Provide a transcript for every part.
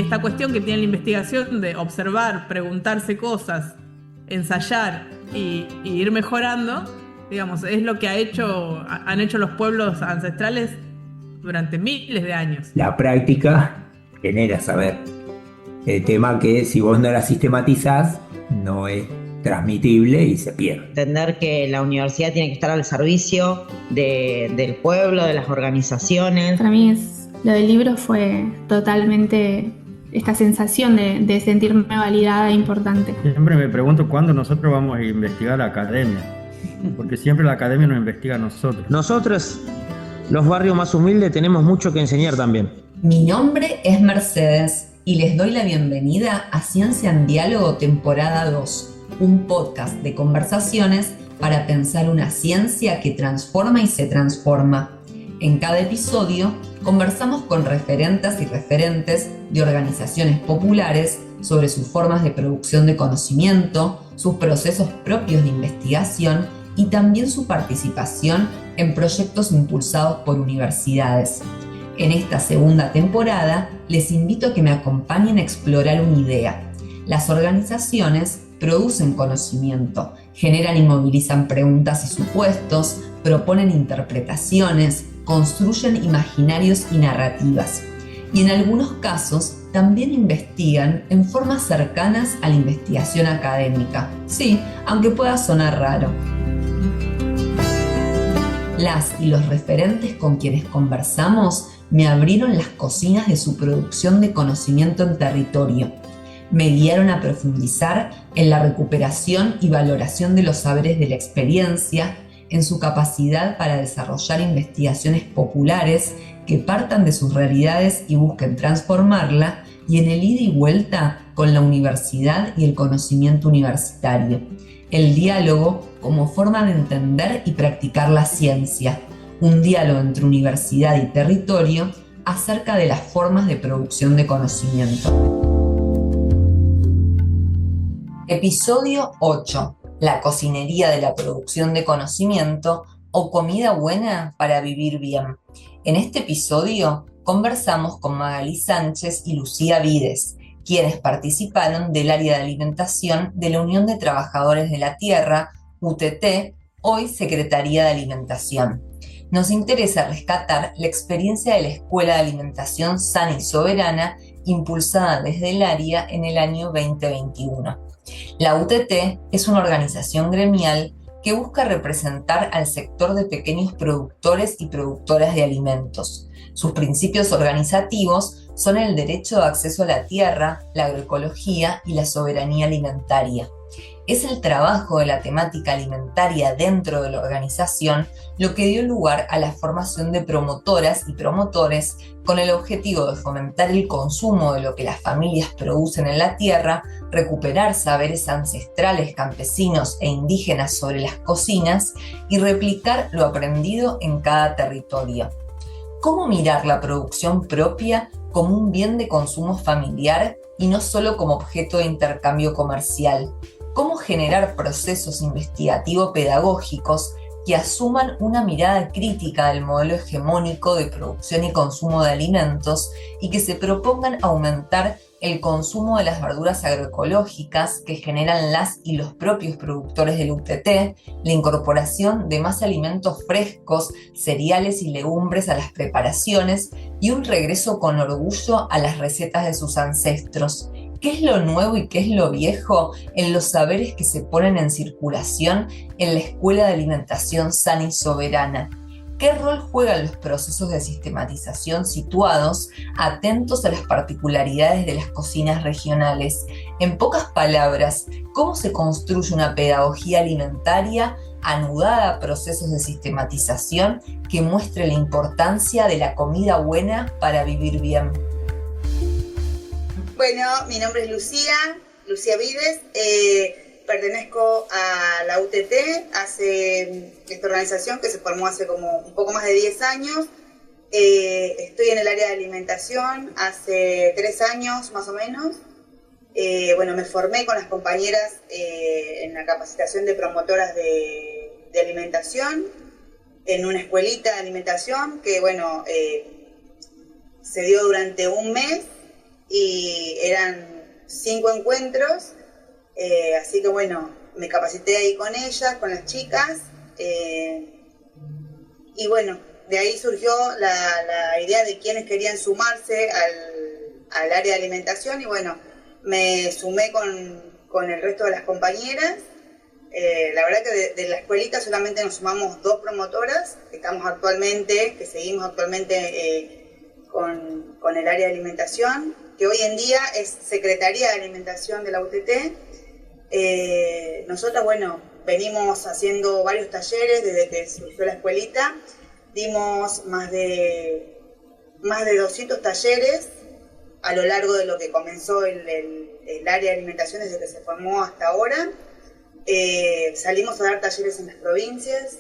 esta cuestión que tiene la investigación de observar, preguntarse cosas, ensayar y ir mejorando, digamos, es lo que han hecho los pueblos ancestrales durante miles de años. La práctica genera saber. El tema que si vos no la sistematizás, no es transmitible y se pierde. Entender que la universidad tiene que estar al servicio del pueblo, de las organizaciones. Para mí lo del libro fue totalmente esta sensación de sentirme validada e importante. Siempre me pregunto cuándo nosotros vamos a investigar la academia, porque siempre la academia nos investiga a nosotros. Nosotros, los barrios más humildes, tenemos mucho que enseñar también. Mi nombre es Mercedes y les doy la bienvenida a Ciencia en Diálogo temporada 2, un podcast de conversaciones para pensar una ciencia que transforma y se transforma. En cada episodio conversamos con referentas y referentes de organizaciones populares sobre sus formas de producción de conocimiento, sus procesos propios de investigación y también su participación en proyectos impulsados por universidades. En esta segunda temporada les invito a que me acompañen a explorar una idea. Las organizaciones producen conocimiento, generan y movilizan preguntas y supuestos, proponen interpretaciones, construyen imaginarios y narrativas. Y en algunos casos también investigan en formas cercanas a la investigación académica. Sí, aunque pueda sonar raro. Las y los referentes con quienes conversamos me abrieron las cocinas de su producción de conocimiento en territorio. Me guiaron a profundizar en la recuperación y valoración de los saberes de la experiencia, en su capacidad para desarrollar investigaciones populares que partan de sus realidades y busquen transformarla, y en el ida y vuelta con la universidad y el conocimiento universitario. El diálogo como forma de entender y practicar la ciencia, un diálogo entre universidad y territorio acerca de las formas de producción de conocimiento. Episodio 8. La cocinería de la producción de conocimiento o comida buena para vivir bien. En este episodio conversamos con Magalí Sánchez y Lucía Vides, quienes participaron del área de alimentación de la Unión de Trabajadores de la Tierra, UTT, hoy Secretaría de Alimentación. Nos interesa rescatar la experiencia de la Escuela de Alimentación Sana y Soberana, impulsada desde el área en el año 2021. La UTT es una organización gremial que busca representar al sector de pequeños productores y productoras de alimentos. Sus principios organizativos son el derecho de acceso a la tierra, la agroecología y la soberanía alimentaria. Es el trabajo de la temática alimentaria dentro de la organización lo que dio lugar a la formación de promotoras y promotores con el objetivo de fomentar el consumo de lo que las familias producen en la tierra, recuperar saberes ancestrales, campesinos e indígenas sobre las cocinas y replicar lo aprendido en cada territorio. ¿Cómo mirar la producción propia como un bien de consumo familiar y no solo como objeto de intercambio comercial? ¿Cómo generar procesos investigativo-pedagógicos que asuman una mirada crítica del modelo hegemónico de producción y consumo de alimentos y que se propongan aumentar el consumo de las verduras agroecológicas que generan las y los propios productores del UTT, la incorporación de más alimentos frescos, cereales y legumbres a las preparaciones y un regreso con orgullo a las recetas de sus ancestros? ¿Qué es lo nuevo y qué es lo viejo en los saberes que se ponen en circulación en la Escuela de Alimentación Sana y Soberana? ¿Qué rol juegan los procesos de sistematización situados atentos a las particularidades de las cocinas regionales? En pocas palabras, ¿cómo se construye una pedagogía alimentaria anudada a procesos de sistematización que muestre la importancia de la comida buena para vivir bien? Bueno, mi nombre es Lucía Vides, pertenezco a la UTT, esta organización que se formó hace como un poco más de 10 años. Estoy en el área de alimentación hace 3 años más o menos. Me formé con las compañeras en la capacitación de promotoras de alimentación en una escuelita de alimentación que se dio durante un mes. y eran 5 encuentros, así que bueno, me capacité ahí con ellas, con las chicas, y bueno, de ahí surgió la idea de quienes querían sumarse al área de alimentación, y bueno, me sumé con el resto de las compañeras. La verdad que de la escuelita solamente nos sumamos 2 promotoras, que seguimos actualmente con el área de alimentación, que hoy en día es Secretaría de Alimentación de la UTT. Nosotros, bueno, venimos haciendo varios talleres desde que surgió la escuelita, dimos más de 200 talleres a lo largo de lo que comenzó el área de alimentación desde que se formó hasta ahora. Salimos a dar talleres en las provincias,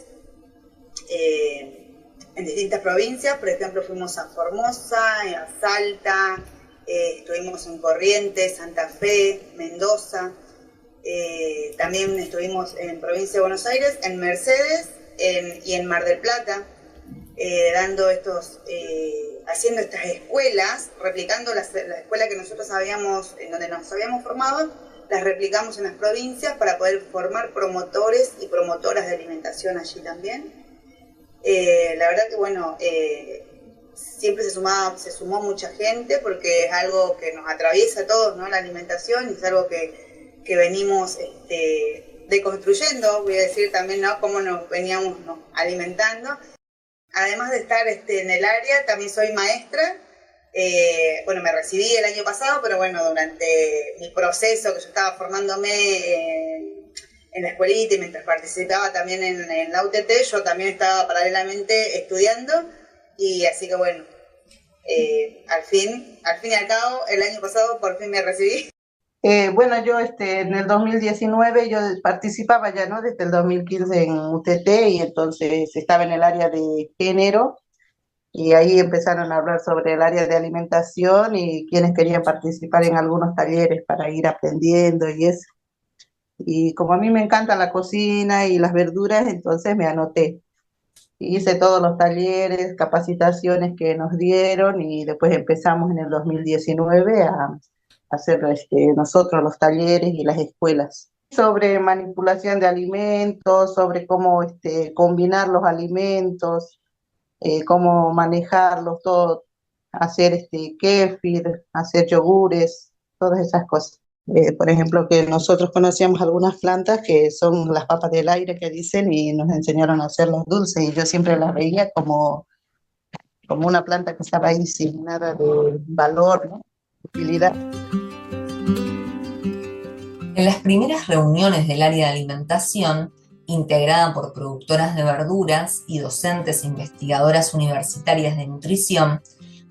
en distintas provincias, por ejemplo fuimos a Formosa, a Salta, estuvimos en Corrientes, Santa Fe, Mendoza, también estuvimos en provincia de Buenos Aires, en Mercedes y en Mar del Plata, haciendo estas escuelas, replicando la escuela que nosotros en donde nos habíamos formado, las replicamos en las provincias para poder formar promotores y promotoras de alimentación allí también. La verdad que bueno, siempre se sumó mucha gente porque es algo que nos atraviesa a todos, ¿no? La alimentación, y es algo que venimos deconstruyendo, voy a decir también, ¿no? Cómo nos veníamos alimentando. Además de estar en el área, también soy maestra. Bueno, me recibí el año pasado, pero bueno, durante mi proceso que yo estaba formándome en la escuelita y mientras participaba también en la UTT, yo también estaba paralelamente estudiando, y así que bueno, al fin y al cabo, el año pasado por fin me recibí. Bueno, yo en el 2019 yo participaba ya, ¿no? Desde el 2015 en UTT, y entonces estaba en el área de género. Y ahí empezaron a hablar sobre el área de alimentación y quienes querían participar en algunos talleres para ir aprendiendo y eso. Y como a mí me encanta la cocina y las verduras, entonces me anoté. Hice todos los talleres, capacitaciones que nos dieron, y después empezamos en el 2019 a hacer nosotros los talleres y las escuelas. Sobre manipulación de alimentos, sobre cómo combinar los alimentos, cómo manejarlos, todo, hacer kéfir, hacer yogures, todas esas cosas. Por ejemplo, que nosotros conocíamos algunas plantas que son las papas del aire que dicen, y nos enseñaron a hacerlos dulces, y yo siempre las veía como una planta que estaba ahí sin nada de valor, ¿no? Utilidad. En las primeras reuniones del área de alimentación, integrada por productoras de verduras y docentes e investigadoras universitarias de nutrición,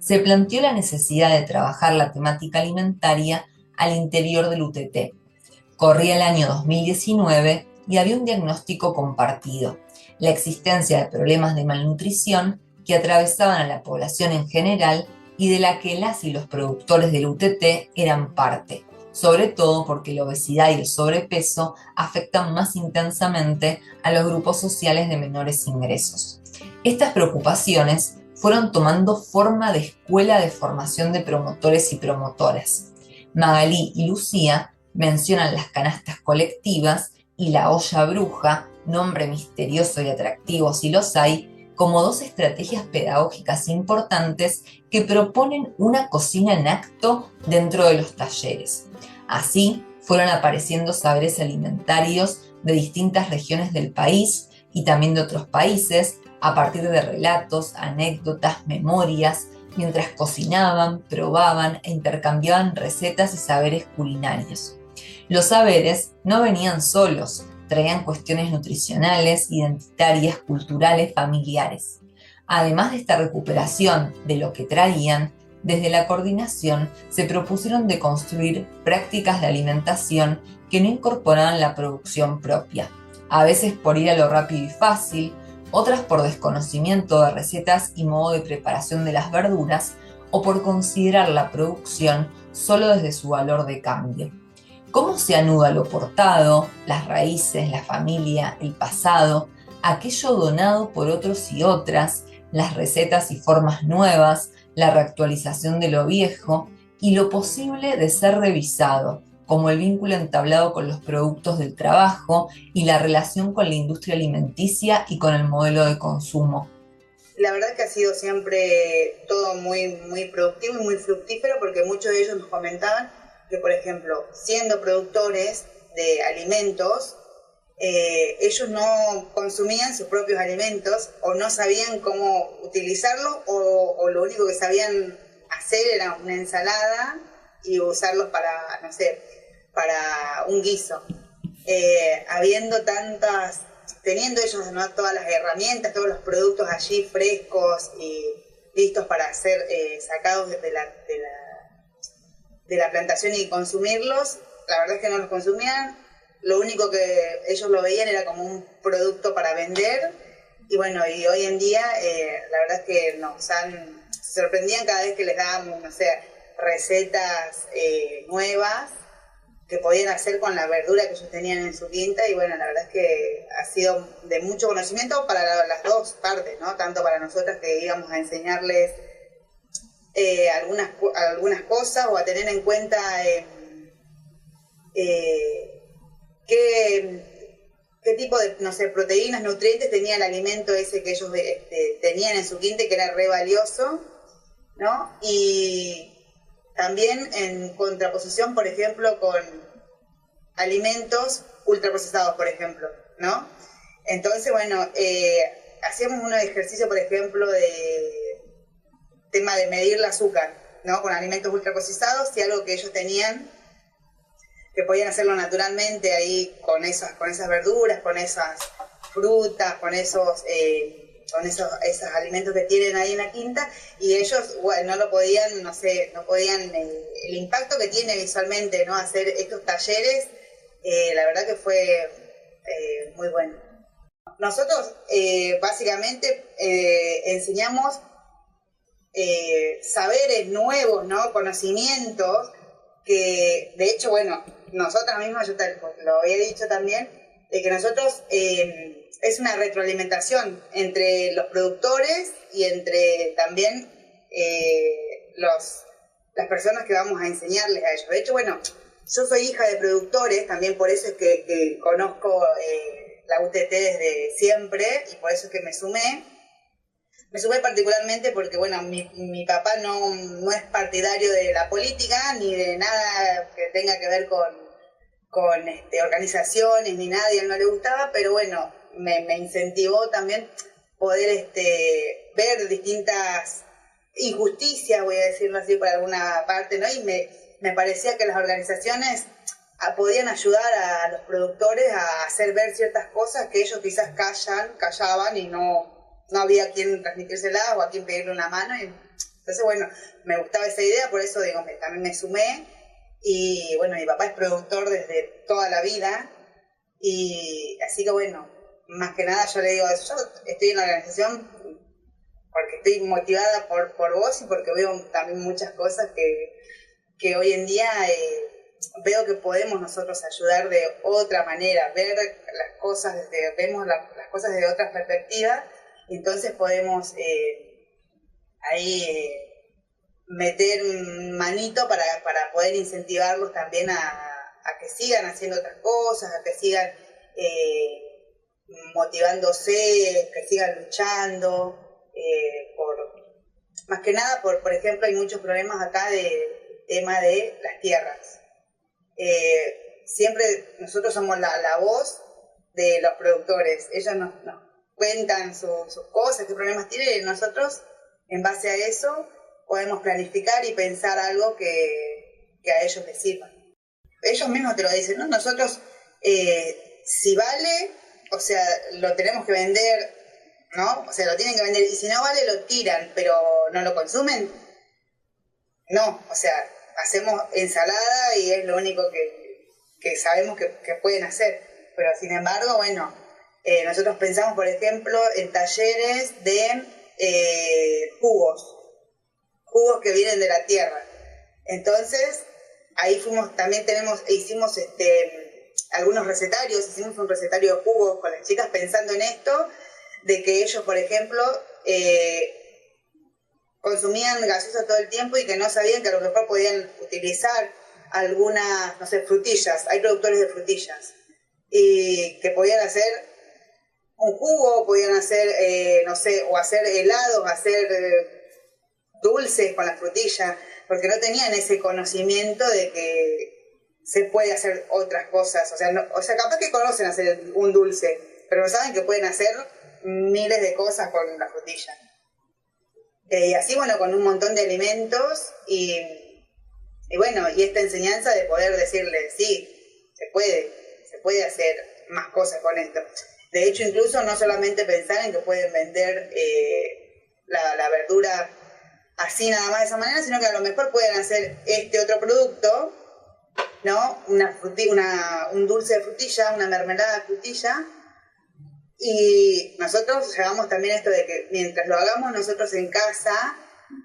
se planteó la necesidad de trabajar la temática alimentaria al interior del UTT. Corría el año 2019 y había un diagnóstico compartido: la existencia de problemas de malnutrición que atravesaban a la población en general y de la que las y los productores del UTT eran parte, sobre todo porque la obesidad y el sobrepeso afectan más intensamente a los grupos sociales de menores ingresos. Estas preocupaciones fueron tomando forma de escuela de formación de promotores y promotoras. Magalí y Lucía mencionan las canastas colectivas y la olla bruja, nombre misterioso y atractivo si los hay, como 2 estrategias pedagógicas importantes que proponen una cocina en acto dentro de los talleres. Así fueron apareciendo saberes alimentarios de distintas regiones del país y también de otros países, a partir de relatos, anécdotas, memorias, mientras cocinaban, probaban e intercambiaban recetas y saberes culinarios. Los saberes no venían solos, traían cuestiones nutricionales, identitarias, culturales, familiares. Además de esta recuperación de lo que traían, desde la coordinación se propusieron de construir prácticas de alimentación que no incorporaban la producción propia, a veces por ir a lo rápido y fácil, otras por desconocimiento de recetas y modo de preparación de las verduras, o por considerar la producción solo desde su valor de cambio. ¿Cómo se anuda lo portado, las raíces, la familia, el pasado, aquello donado por otros y otras, las recetas y formas nuevas, la reactualización de lo viejo, y lo posible de ser revisado, como el vínculo entablado con los productos del trabajo y la relación con la industria alimenticia y con el modelo de consumo. La verdad que ha sido siempre todo muy, muy productivo y muy fructífero, porque muchos de ellos nos comentaban que, por ejemplo, siendo productores de alimentos, ellos no consumían sus propios alimentos o no sabían cómo utilizarlos, o lo único que sabían hacer era una ensalada y usarlos para, no sé, para un guiso. Teniendo ellos, ¿no?, todas las herramientas, todos los productos allí frescos y listos para ser sacados de la plantación y consumirlos, la verdad es que no los consumían. Lo único que ellos lo veían era como un producto para vender. Y bueno, y hoy en día la verdad es que se sorprendían cada vez que les dábamos, no sé, recetas nuevas que podían hacer con la verdura que ellos tenían en su quinta. Y bueno, la verdad es que ha sido de mucho conocimiento para las dos partes, ¿no? Tanto para nosotras, que íbamos a enseñarles algunas cosas, o a tener en cuenta qué tipo de, no sé, proteínas, nutrientes tenía el alimento ese que ellos tenían en su quinta, que era re valioso, ¿no? Y también en contraposición, por ejemplo, con alimentos ultraprocesados, por ejemplo, ¿no? Entonces, bueno, hacíamos unos ejercicios, por ejemplo, de tema de medir el azúcar, ¿no? Con alimentos ultraprocesados, y algo que ellos tenían, que podían hacerlo naturalmente ahí con esas verduras, con esas frutas, con esos alimentos que tienen ahí en la quinta, y ellos, bueno, no podían el impacto que tiene visualmente, ¿no?, hacer estos talleres. La verdad que fue muy bueno. Nosotros básicamente enseñamos saberes nuevos, ¿no?, conocimientos que, de hecho, bueno, nosotras mismas, yo lo había dicho también, de que nosotros es una retroalimentación entre los productores y entre también las personas que vamos a enseñarles a ellos. De hecho, bueno, yo soy hija de productores, también por eso es que conozco la UTT desde siempre, y por eso es que me sumé. Me sumé particularmente porque, bueno, mi papá no es partidario de la política, ni de nada que tenga que ver con organizaciones, ni nada, y a él no le gustaba, pero bueno, me incentivó también poder ver distintas injusticias, voy a decirlo así por alguna parte, ¿no? Y me parecía que las organizaciones podían ayudar a los productores a hacer ver ciertas cosas que ellos quizás callaban, y no había a quien transmitírselas o a quien pedirle una mano. Y entonces, bueno, me gustaba esa idea, por eso digo, también me sumé. Y bueno, mi papá es productor desde toda la vida, y así que bueno, más que nada yo le digo, yo estoy en la organización porque estoy motivada por vos, y porque veo también muchas cosas que hoy en día veo que podemos nosotros ayudar de otra manera, ver las cosas vemos las cosas desde otras perspectivas, y entonces podemos ahí meter manito para poder incentivarlos también a que sigan haciendo otras cosas, a que sigan motivándose, que sigan luchando, más que nada por ejemplo, hay muchos problemas acá de tema de las tierras. Siempre nosotros somos la voz de los productores, ellos nos cuentan sus cosas, qué problemas tienen, y nosotros, en base a eso, podemos planificar y pensar algo que a ellos les sirva. Ellos mismos te lo dicen, ¿no? Nosotros, si vale, o sea, lo tenemos que vender, ¿no? O sea, lo tienen que vender, y si no vale, lo tiran, pero no lo consumen. No, o sea, hacemos ensalada y es lo único que sabemos que pueden hacer. Pero sin embargo, bueno, nosotros pensamos, por ejemplo, en talleres de jugos que vienen de la tierra. Entonces, ahí hicimos algunos recetarios, hicimos un recetario de jugos con las chicas pensando en esto, de que ellos, por ejemplo, consumían gaseosa todo el tiempo y que no sabían que a lo mejor podían utilizar algunas, no sé, frutillas. Hay productores de frutillas y que podían hacer un jugo, podían hacer, no sé, o hacer helados, hacer dulces con la frutilla, porque no tenían ese conocimiento de que se puede hacer otras cosas. O sea, capaz que conocen hacer un dulce, pero no saben que pueden hacer miles de cosas con la frutilla. Y así, bueno, con un montón de alimentos y bueno, y esta enseñanza de poder decirles, sí, se puede hacer más cosas con esto. De hecho, incluso no solamente pensar en que pueden vender la verdura así nada más de esa manera, sino que a lo mejor pueden hacer este otro producto, ¿no? Un dulce de frutilla, una mermelada de frutilla. Y nosotros llevamos también esto de que mientras lo hagamos nosotros en casa,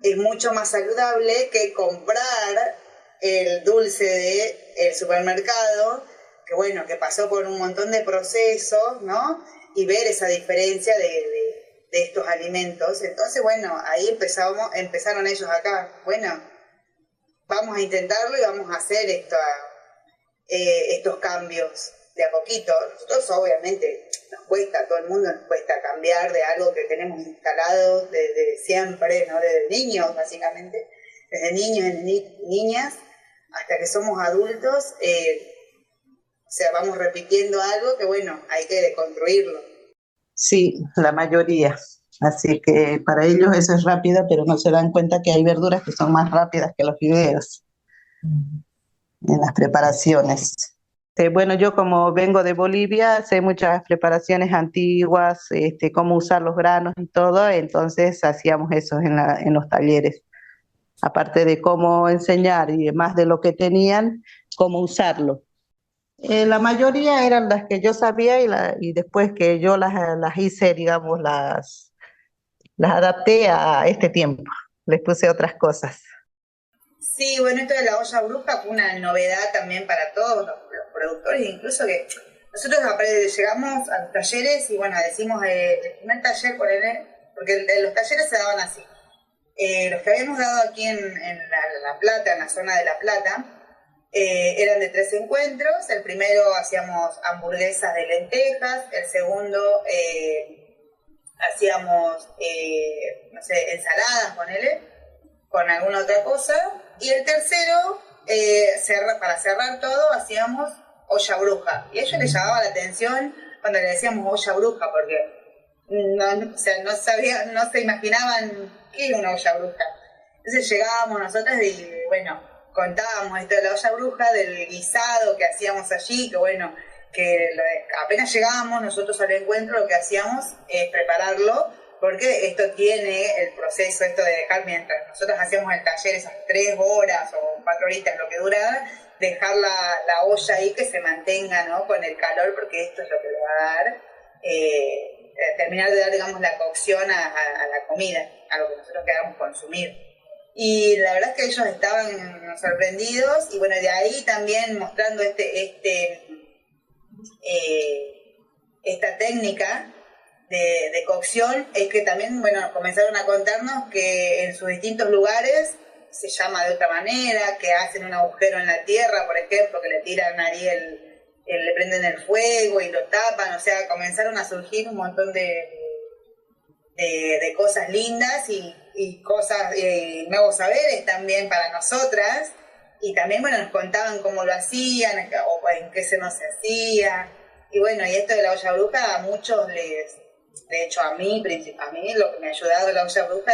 es mucho más saludable que comprar el dulce del supermercado, que bueno, que pasó por un montón de procesos, ¿no? Y ver esa diferencia de estos alimentos. Entonces, bueno, ahí empezaron ellos acá. Bueno, vamos a intentarlo y vamos a hacer estos cambios de a poquito. Nosotros obviamente nos cuesta, a todo el mundo nos cuesta cambiar de algo que tenemos instalado desde siempre, ¿no? Desde niños, básicamente. Desde niños y niñas hasta que somos adultos. O sea, vamos repitiendo algo que, bueno, hay que deconstruirlo. Sí, la mayoría. Así que para ellos eso es rápido, pero no se dan cuenta que hay verduras que son más rápidas que los fideos en las preparaciones. Bueno, yo como vengo de Bolivia, sé muchas preparaciones antiguas, cómo usar los granos y todo, entonces hacíamos eso en los talleres. Aparte de cómo enseñar y más de lo que tenían, cómo usarlo. La mayoría eran las que yo sabía y después que yo las hice, digamos, las adapté a este tiempo, les puse otras cosas. Sí, bueno, esto de la olla bruja fue una novedad también para todos los productores, incluso que nosotros llegamos a los talleres y bueno, decimos el primer taller, porque los talleres se daban así. Los que habíamos dado aquí en La Plata, en la zona de La Plata, eran de 3 encuentros. El primero hacíamos hamburguesas de lentejas, el segundo hacíamos, no sé, ensaladas, con alguna otra cosa, y el tercero, para cerrar todo, hacíamos olla bruja. Y a ellos les llamaba la atención cuando le decíamos olla bruja, porque no se imaginaban qué era una olla bruja. Entonces llegábamos nosotros y bueno, contábamos esto de la olla bruja, del guisado que hacíamos allí, que bueno, que apenas llegábamos nosotros al encuentro, lo que hacíamos es prepararlo, porque esto tiene el proceso, esto de dejar, mientras nosotros hacíamos el taller esas 3 horas o 4 horitas, lo que duraba, dejar la olla ahí que se mantenga, ¿no? Con el calor, porque esto es lo que le va a dar, terminar de dar, digamos, la cocción a la comida, a lo que nosotros queramos consumir. Y la verdad es que ellos estaban sorprendidos, y bueno, de ahí también mostrando esta técnica de cocción, es que también, bueno, comenzaron a contarnos que en sus distintos lugares se llama de otra manera, que hacen un agujero en la tierra, por ejemplo, que le tiran ahí le prenden el fuego y lo tapan. O sea, comenzaron a surgir un montón de cosas lindas y cosas, nuevos saberes también para nosotras. Y también, bueno, nos contaban cómo lo hacían, o en qué se nos hacía. Y bueno, y esto de la olla bruja a muchos de hecho a mí lo que me ha ayudado la olla bruja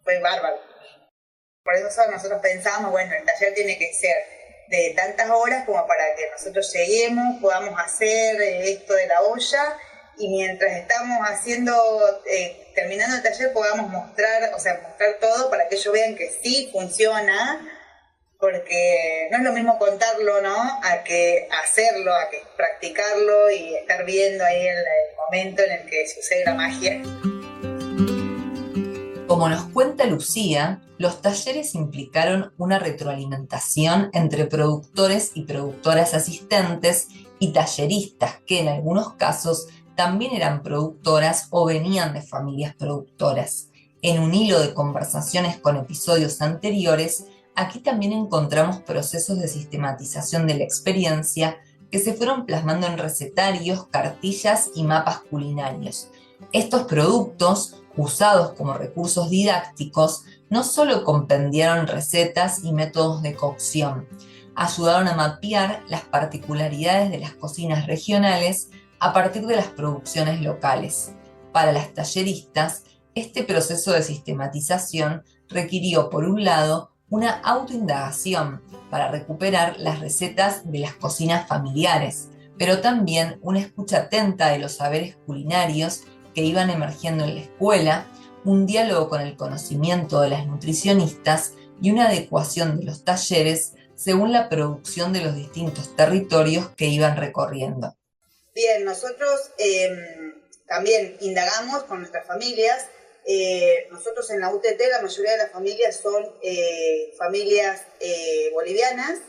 fue bárbaro. Por eso nosotros pensamos, bueno, el taller tiene que ser de tantas horas como para que nosotros lleguemos, podamos hacer esto de la olla, y mientras estamos terminando el taller, podamos mostrar todo para que ellos vean que sí funciona, porque no es lo mismo contarlo, ¿no?, a que hacerlo, a que practicarlo y estar viendo ahí el momento en el que sucede la magia. Como nos cuenta Lucía, los talleres implicaron una retroalimentación entre productores y productoras asistentes y talleristas que en algunos casos también eran productoras o venían de familias productoras. En un hilo de conversaciones con episodios anteriores, aquí también encontramos procesos de sistematización de la experiencia que se fueron plasmando en recetarios, cartillas y mapas culinarios. Estos productos, usados como recursos didácticos, no solo compendiaron recetas y métodos de cocción, ayudaron a mapear las particularidades de las cocinas regionales a partir de las producciones locales. Para las talleristas, este proceso de sistematización requirió, por un lado, una autoindagación para recuperar las recetas de las cocinas familiares, pero también una escucha atenta de los saberes culinarios que iban emergiendo en la escuela, un diálogo con el conocimiento de las nutricionistas y una adecuación de los talleres según la producción de los distintos territorios que iban recorriendo. Bien, nosotros también indagamos con nuestras familias. Nosotros en la UTT la mayoría de las familias son familias bolivianas.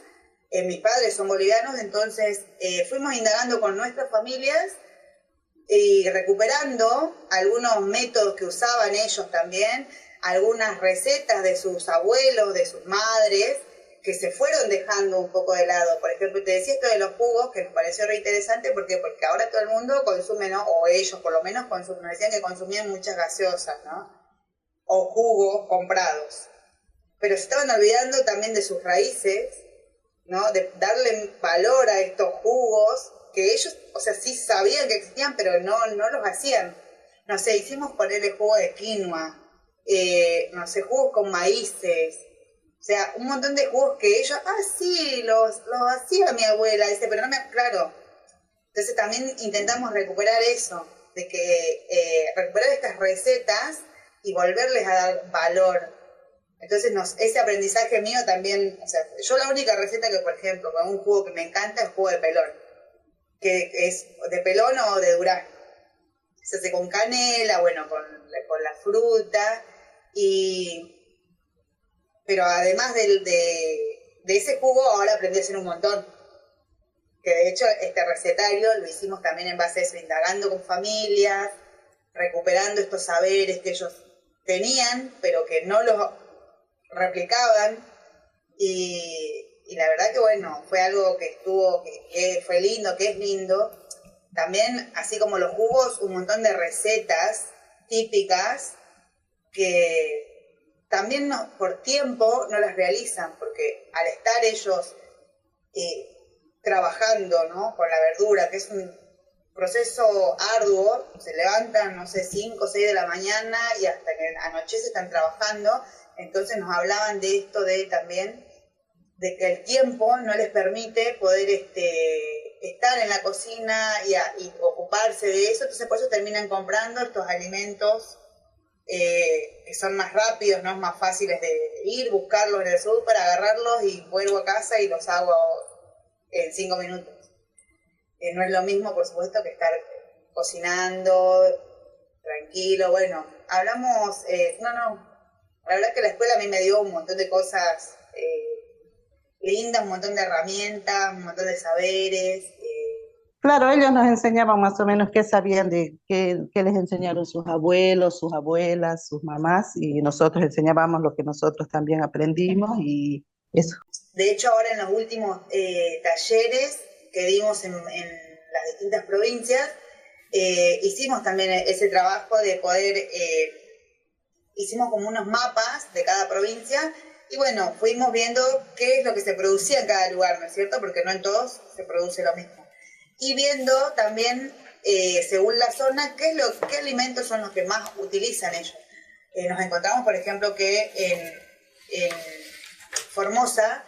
Mis padres son bolivianos, entonces fuimos indagando con nuestras familias y recuperando algunos métodos que usaban ellos también, algunas recetas de sus abuelos, de sus madres, que se fueron dejando un poco de lado. Por ejemplo, te decía esto de los jugos, que nos pareció re interesante, porque ahora todo el mundo consume, ¿no? O ellos por lo menos nos decían que consumían muchas gaseosas, ¿no? O jugos comprados. Pero se estaban olvidando también de sus raíces, ¿no? De darle valor a estos jugos, que ellos, o sea, sí sabían que existían, pero no los hacían. No sé, hicimos ponerle jugo de quinoa, no sé, jugos con maíces. O sea, un montón de jugos que ellos, sí, los hacía mi abuela, dice, pero no me, claro. Entonces también intentamos recuperar eso, de que recuperar estas recetas y volverles a dar valor. Entonces ese aprendizaje mío también, o sea, yo la única receta que, por ejemplo, con un jugo que me encanta es jugo de pelón, que es de pelón o de durazno. Se hace con canela, bueno, con la fruta pero además de ese jugo, ahora aprendí a hacer un montón. Que de hecho este recetario lo hicimos también en base a eso, indagando con familias, recuperando estos saberes que ellos tenían, pero que no los replicaban. Y la verdad que bueno, fue algo que que fue lindo, que es lindo. También, así como los jugos, un montón de recetas típicas que también por tiempo no las realizan, porque al estar ellos trabajando, ¿no? Con la verdura, que es un proceso arduo, se levantan, no sé, 5 o 6 de la mañana y hasta que anochece están trabajando. Entonces nos hablaban de esto también, de que el tiempo no les permite poder estar en la cocina y ocuparse de eso, entonces por eso terminan comprando estos alimentos que son más rápidos, ¿no? Más fáciles de ir, buscarlos en el súper, agarrarlos y vuelvo a casa y los hago en 5 minutos. No es lo mismo, por supuesto, que estar cocinando tranquilo. Bueno, hablamos, la verdad es que la escuela a mí me dio un montón de cosas lindas, un montón de herramientas, un montón de saberes. Claro, ellos nos enseñaban más o menos qué sabían qué les enseñaron sus abuelos, sus abuelas, sus mamás, y nosotros enseñábamos lo que nosotros también aprendimos y eso. De hecho, ahora en los últimos talleres que dimos en las distintas provincias, hicimos también ese trabajo de poder, hicimos como unos mapas de cada provincia y bueno, fuimos viendo qué es lo que se producía en cada lugar, ¿no es cierto? Porque no en todos se produce lo mismo. Y viendo también, según la zona, qué alimentos son los que más utilizan ellos. Nos encontramos, por ejemplo, que en Formosa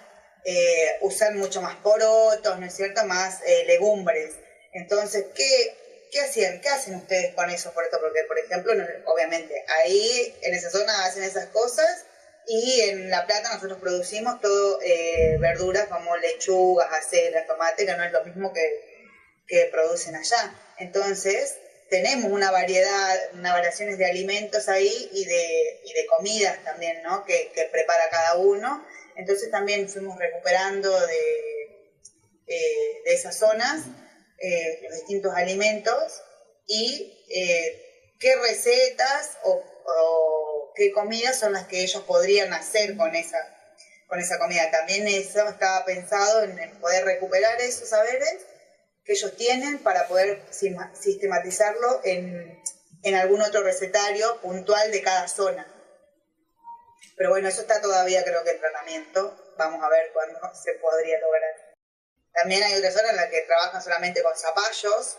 usan mucho más porotos, ¿no es cierto? Más legumbres. Entonces, ¿qué hacían? ¿Qué hacen ustedes con esos porotos? Porque, por ejemplo, obviamente, ahí en esa zona hacen esas cosas y en La Plata nosotros producimos todo verduras como lechugas, acelgas, tomate, que no es lo mismo que producen allá. Entonces, tenemos una variaciones de alimentos ahí y de comidas también, ¿no? Que prepara cada uno. Entonces también fuimos recuperando de esas zonas los distintos alimentos y qué recetas o qué comidas son las que ellos podrían hacer con esa comida. También eso estaba pensado en poder recuperar esos saberes que ellos tienen para poder sistematizarlo en algún otro recetario puntual de cada zona. Pero bueno, eso está todavía, creo que en tratamiento. Vamos a ver cuándo se podría lograr. También hay otras zonas en las que trabajan solamente con zapallos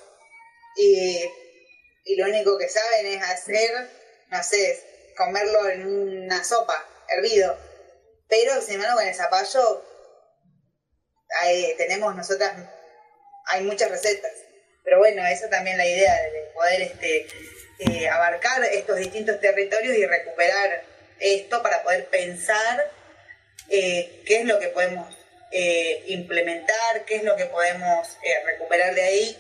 y lo único que saben es hacer, no sé, comerlo en una sopa, hervido. Pero, sin embargo, con el zapallo tenemos nosotras, hay muchas recetas. Pero bueno, esa también la idea de poder abarcar estos distintos territorios y recuperar esto para poder pensar qué es lo que podemos implementar, qué es lo que podemos recuperar de ahí,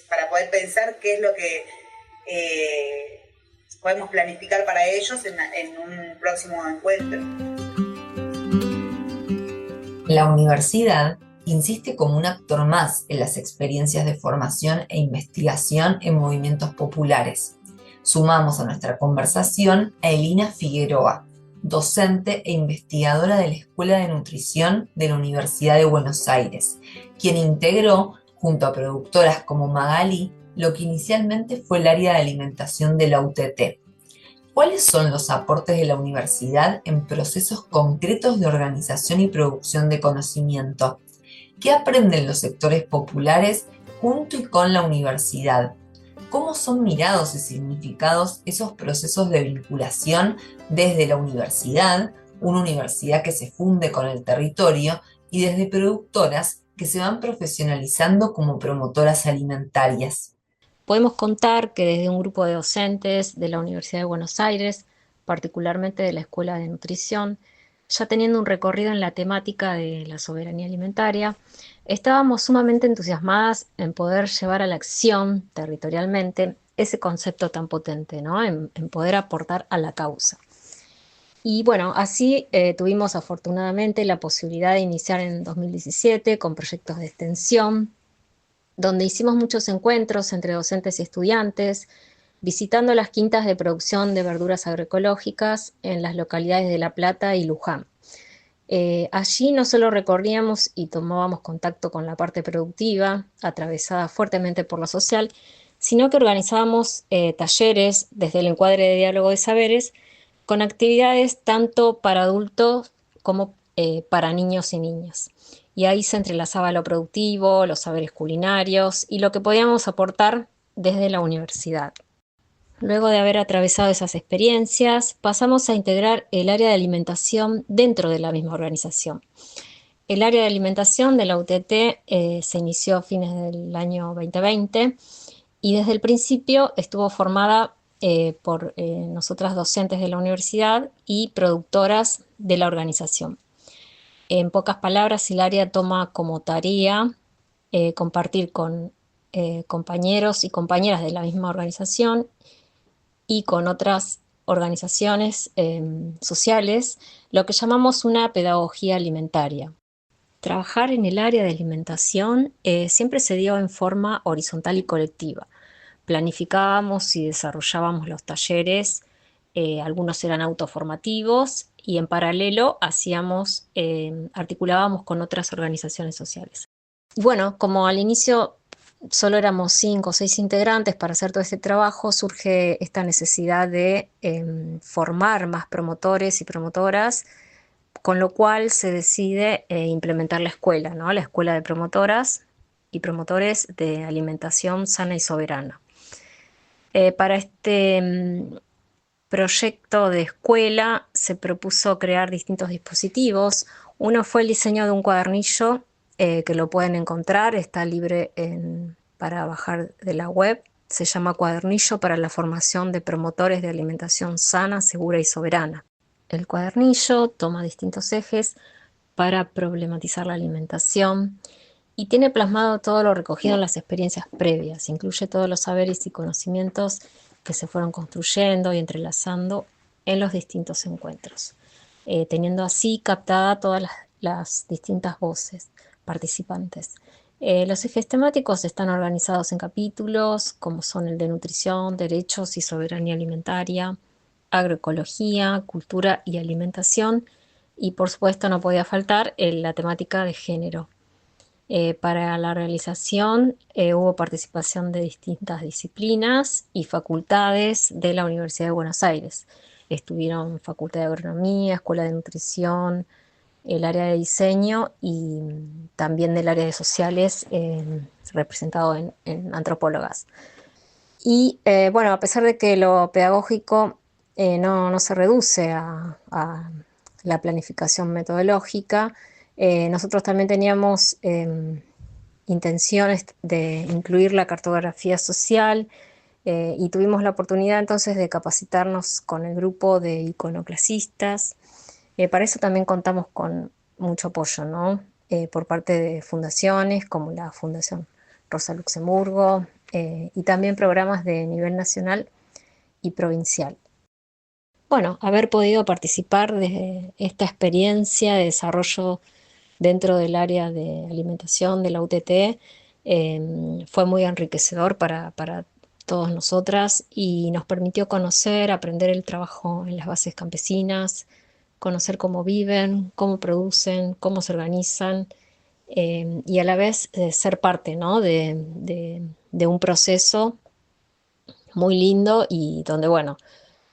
para poder pensar qué es lo que podemos planificar para ellos en un próximo encuentro. La universidad insiste como un actor más en las experiencias de formación e investigación en movimientos populares. Sumamos a nuestra conversación a Elina Figueroa, docente e investigadora de la Escuela de Nutrición de la Universidad de Buenos Aires, quien integró, junto a productoras como Magali, lo que inicialmente fue el área de alimentación de la UTT. ¿Cuáles son los aportes de la universidad en procesos concretos de organización y producción de conocimiento? ¿Qué aprenden los sectores populares junto y con la universidad? ¿Cómo son mirados y significados esos procesos de vinculación desde la universidad, una universidad que se funde con el territorio, y desde productoras que se van profesionalizando como promotoras alimentarias? Podemos contar que desde un grupo de docentes de la Universidad de Buenos Aires, particularmente de la Escuela de Nutrición, ya teniendo un recorrido en la temática de la soberanía alimentaria, estábamos sumamente entusiasmadas en poder llevar a la acción territorialmente ese concepto tan potente, ¿no? En poder aportar a la causa. Y bueno, así tuvimos afortunadamente la posibilidad de iniciar en 2017 con proyectos de extensión, donde hicimos muchos encuentros entre docentes y estudiantes, visitando las quintas de producción de verduras agroecológicas en las localidades de La Plata y Luján. Allí no solo recorríamos y tomábamos contacto con la parte productiva, atravesada fuertemente por lo social, sino que organizábamos talleres desde el encuadre de diálogo de saberes, con actividades tanto para adultos como para niños y niñas. Y ahí se entrelazaba lo productivo, los saberes culinarios y lo que podíamos aportar desde la universidad. Luego de haber atravesado esas experiencias, pasamos a integrar el área de alimentación dentro de la misma organización. El área de alimentación de la UTT se inició a fines del año 2020 y desde el principio estuvo formada por nosotras docentes de la universidad y productoras de la organización. En pocas palabras, el área toma como tarea compartir con compañeros y compañeras de la misma organización y con otras organizaciones sociales, lo que llamamos una pedagogía alimentaria. Trabajar en el área de alimentación siempre se dio en forma horizontal y colectiva. Planificábamos y desarrollábamos los talleres, algunos eran autoformativos y en paralelo articulábamos con otras organizaciones sociales. Bueno, como al inicio solo éramos 5 o 6 integrantes para hacer todo este trabajo, surge esta necesidad de formar más promotores y promotoras, con lo cual se decide implementar la escuela, ¿no? La Escuela de Promotoras y Promotores de Alimentación Sana y Soberana. Para este proyecto de escuela se propuso crear distintos dispositivos. Uno fue el diseño de un cuadernillo que lo pueden encontrar, está libre para bajar de la web. Se llama Cuadernillo para la formación de promotores de alimentación sana, segura y soberana. El cuadernillo toma distintos ejes para problematizar la alimentación y tiene plasmado todo lo recogido en las experiencias previas. Incluye todos los saberes y conocimientos que se fueron construyendo y entrelazando en los distintos encuentros, teniendo así captada todas las distintas voces participantes. Los ejes temáticos están organizados en capítulos, como son el de nutrición, derechos y soberanía alimentaria, agroecología, cultura y alimentación, y por supuesto no podía faltar la temática de género. Para la realización hubo participación de distintas disciplinas y facultades de la Universidad de Buenos Aires. Estuvieron Facultad de Agronomía, Escuela de Nutrición, el área de diseño y también del área de sociales, representado en antropólogas. Y bueno, a pesar de que lo pedagógico no se reduce a la planificación metodológica, nosotros también teníamos intenciones de incluir la cartografía social, y tuvimos la oportunidad entonces de capacitarnos con el grupo de iconoclasistas. Para eso también contamos con mucho apoyo, ¿no? Por parte de fundaciones como la Fundación Rosa Luxemburgo, y también programas de nivel nacional y provincial. Bueno, haber podido participar de esta experiencia de desarrollo dentro del área de alimentación de la UTT fue muy enriquecedor para todas nosotras y nos permitió conocer, aprender el trabajo en las bases campesinas, conocer cómo viven, cómo producen, cómo se organizan, y a la vez ser parte, ¿no? de un proceso muy lindo y donde, bueno,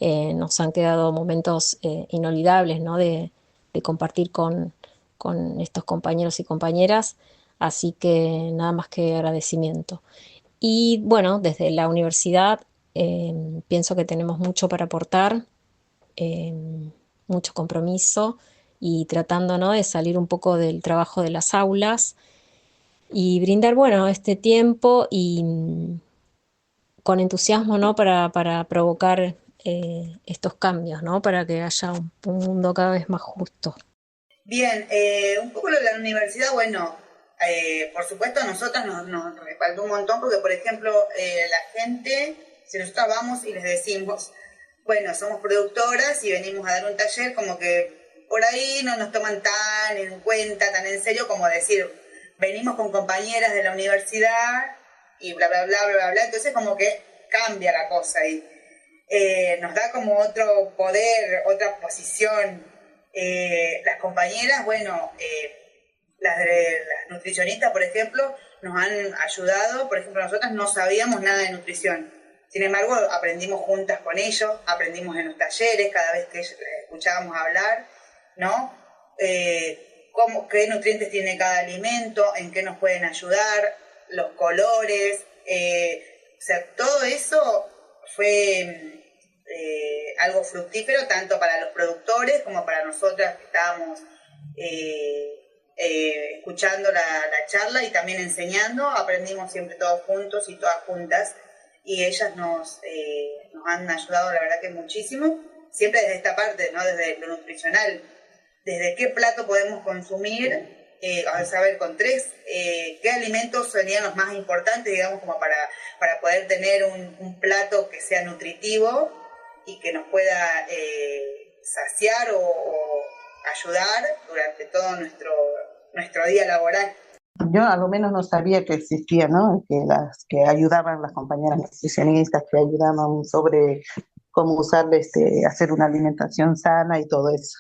nos han quedado momentos inolvidables, ¿no? de compartir con estos compañeros y compañeras, así que nada más que agradecimiento. Y bueno, desde la universidad pienso que tenemos mucho para aportar, eh, mucho compromiso y tratando, ¿no? de salir un poco del trabajo de las aulas y brindar, bueno, este tiempo y con entusiasmo, ¿no? para provocar estos cambios, ¿no? Para que haya un mundo cada vez más justo. Bien, un poco lo de la universidad, bueno, por supuesto a nosotras nos respaldó un montón porque, por ejemplo, la gente, si nosotros vamos y les decimos, bueno, somos productoras y venimos a dar un taller, como que por ahí no nos toman tan en cuenta, tan en serio como decir, venimos con compañeras de la universidad y bla, bla, bla, bla, bla, bla. Entonces como que cambia la cosa y nos da como otro poder, otra posición. Las compañeras, bueno, las nutricionistas, por ejemplo, nos han ayudado. Por ejemplo, nosotras no sabíamos nada de nutrición. Sin embargo, aprendimos juntas con ellos, aprendimos en los talleres, cada vez que escuchábamos hablar, ¿no? Qué nutrientes tiene cada alimento, en qué nos pueden ayudar, los colores, o sea, todo eso fue algo fructífero tanto para los productores como para nosotras que estábamos escuchando la charla y también enseñando. Aprendimos siempre todos juntos y todas juntas y ellas nos han ayudado, la verdad que muchísimo, siempre desde esta parte, ¿no? Desde lo nutricional, desde qué plato podemos consumir, a saber con tres, qué alimentos serían los más importantes, digamos, como para poder tener un plato que sea nutritivo y que nos pueda saciar o ayudar durante todo nuestro día laboral. Yo a lo menos no sabía que existía, ¿no? Que ayudaban las compañeras nutricionistas, que ayudaban sobre cómo usar, hacer una alimentación sana y todo eso.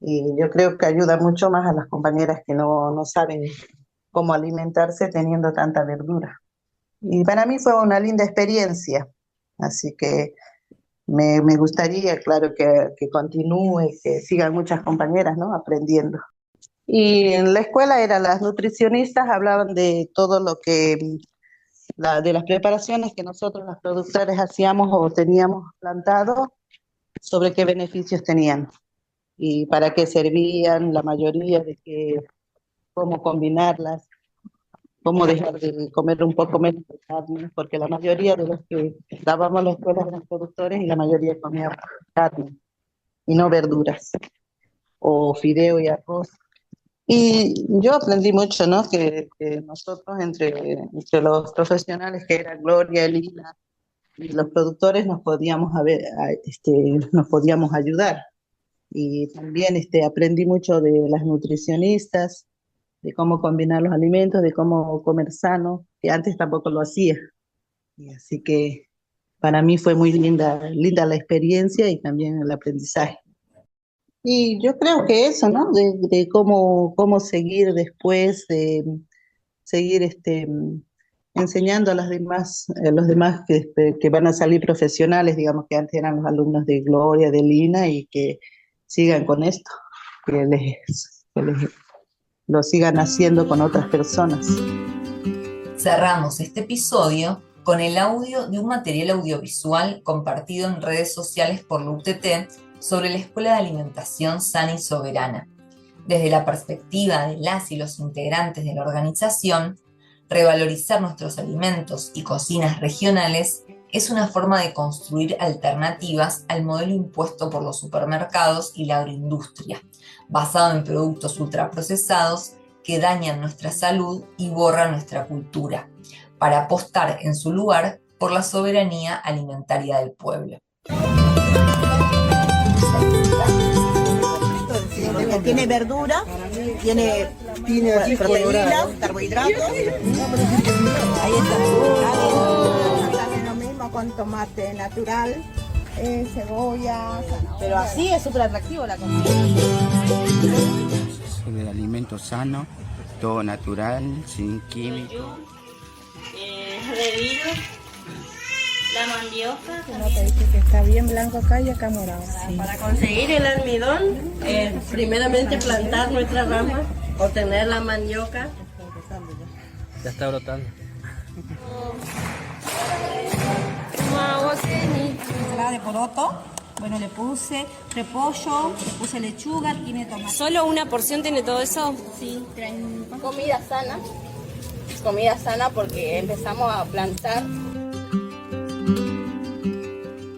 Y yo creo que ayuda mucho más a las compañeras que no saben cómo alimentarse teniendo tanta verdura. Y para mí fue una linda experiencia, así que me gustaría, claro, que continúe, que sigan muchas compañeras, ¿no? Aprendiendo. Y en la escuela las nutricionistas hablaban de todo lo que, de las preparaciones que nosotros las productores hacíamos o teníamos plantado, sobre qué beneficios tenían y para qué servían, la mayoría cómo combinarlas, cómo dejar de comer un poco menos de carne, porque la mayoría de los que dábamos a la escuela eran productores y la mayoría comía carne y no verduras, o fideo y arroz. Y yo aprendí mucho, ¿no? Que nosotros entre los profesionales que eran Gloria, Elina y los productores nos podíamos ayudar. Y también aprendí mucho de las nutricionistas de cómo combinar los alimentos, de cómo comer sano, que antes tampoco lo hacía. Y así que para mí fue muy linda la experiencia y también el aprendizaje. Y yo creo que eso, ¿no? De cómo seguir después, de seguir enseñando a los demás que van a salir profesionales, digamos que antes eran los alumnos de Gloria, de Lina, y que sigan con esto, que lo sigan haciendo con otras personas. Cerramos este episodio con el audio de un material audiovisual compartido en redes sociales por la UTT sobre la Escuela de Alimentación Sana y Soberana. Desde la perspectiva de las y los integrantes de la organización, revalorizar nuestros alimentos y cocinas regionales es una forma de construir alternativas al modelo impuesto por los supermercados y la agroindustria, basado en productos ultraprocesados que dañan nuestra salud y borran nuestra cultura, para apostar en su lugar por la soberanía alimentaria del pueblo. Tiene verdura, tiene proteína, carbohidratos. Ahí está. También lo mismo con tomate natural, cebolla, zanahoria. Pero así es súper atractivo la comida. El alimento sano, todo natural, sin químicos. La mandioca. Uno te dice que está bien blanco acá y acá morado. Sí. Para conseguir el almidón, primeramente plantar nuestra rama, obtener la mandioca. Ya está brotando. Ensalada de poroto. Bueno, le puse repollo, puse lechuga, tiene tomate. ¿Solo una porción tiene todo eso? Sí, comida sana. Comida sana porque empezamos a plantar.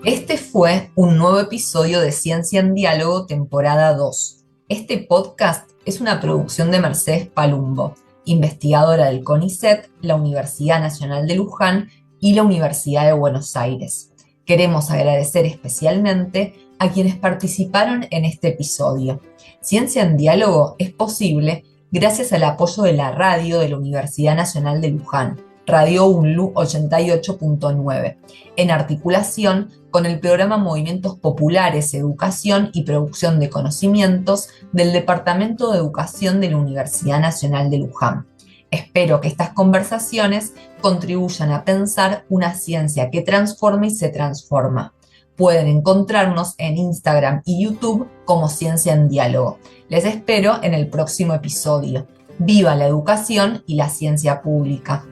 Este fue un nuevo episodio de Ciencia en Diálogo, temporada 2. Este podcast es una producción de Mercedes Palumbo, investigadora del CONICET, la Universidad Nacional de Luján y la Universidad de Buenos Aires. Queremos agradecer especialmente a quienes participaron en este episodio. Ciencia en Diálogo es posible gracias al apoyo de la radio de la Universidad Nacional de Luján, Radio UNLU 88.9, en articulación con el programa Movimientos Populares, Educación y Producción de Conocimientos del Departamento de Educación de la Universidad Nacional de Luján. Espero que estas conversaciones contribuyan a pensar una ciencia que transforma y se transforma. Pueden encontrarnos en Instagram y YouTube como Ciencia en Diálogo. Les espero en el próximo episodio. ¡Viva la educación y la ciencia pública!